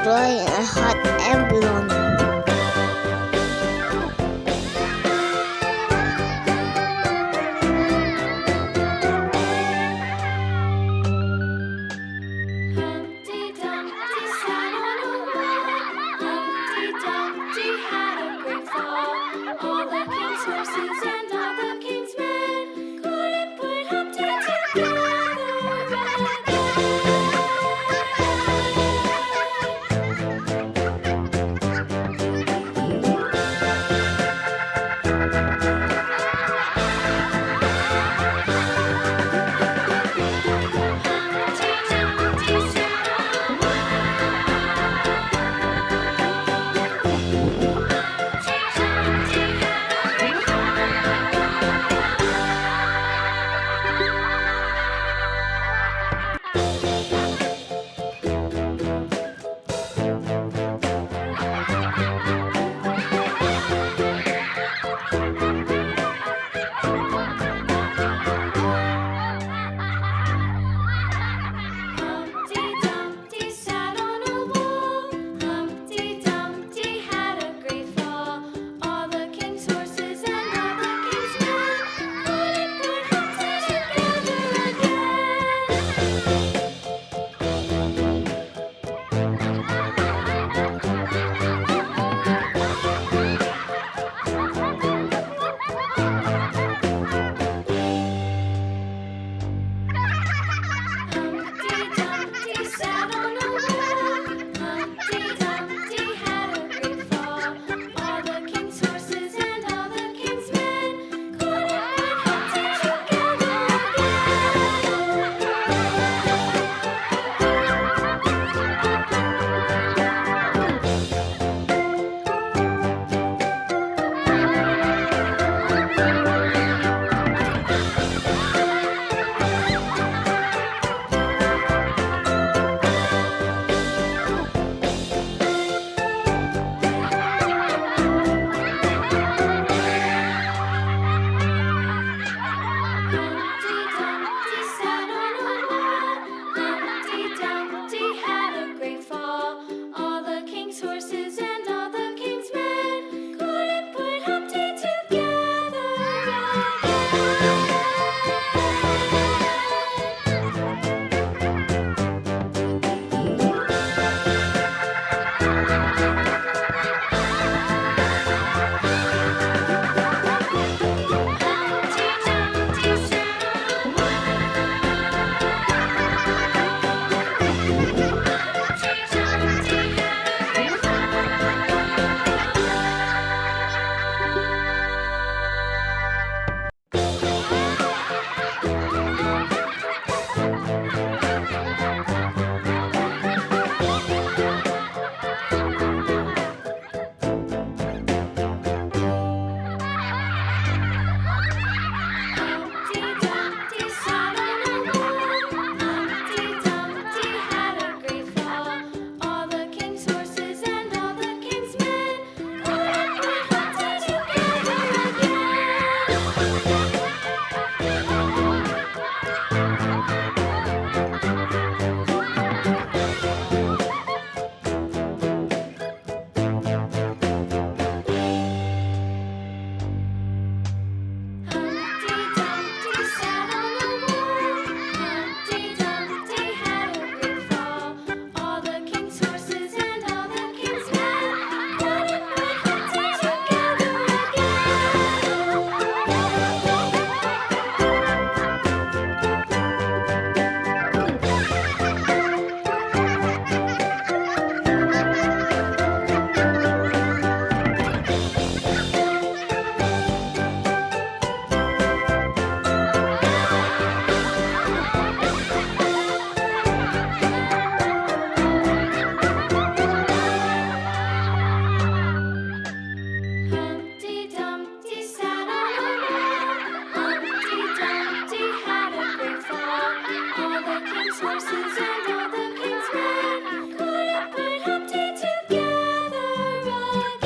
drawing a hot air balloon. Humpty Dumpty sat on a wall. Humpty Dumpty had a great fall. All the king's horses and all the king's men couldn't put Humpty together Humpty Dumpty sat on a wall. Humpty Dumpty had a great fall. All the king's horses and all the king's men couldn't put Humpty together Humpty Dumpty sat on a wall. Humpty Dumpty had a great fall. All the king's horses and all the king's men couldn't put Humpty together Humpty Dumpty sat on a wall. Humpty Dumpty had a great fall. All the king's horses and all the king's men couldn't put Humpty together Humpty Dumpty sat on a wall. Humpty Dumpty had a great fall. All the king's horses and all the king's men couldn't put Humpty together Humpty Dumpty sat on a wall. Humpty Dumpty had a great fall. All the king's horses and all the king's men couldn't put Humpty together Humpty Dumpty sat on a wall. Humpty Dumpty had a great fall. All the king's horses and all the king's men couldn't put Humpty together again.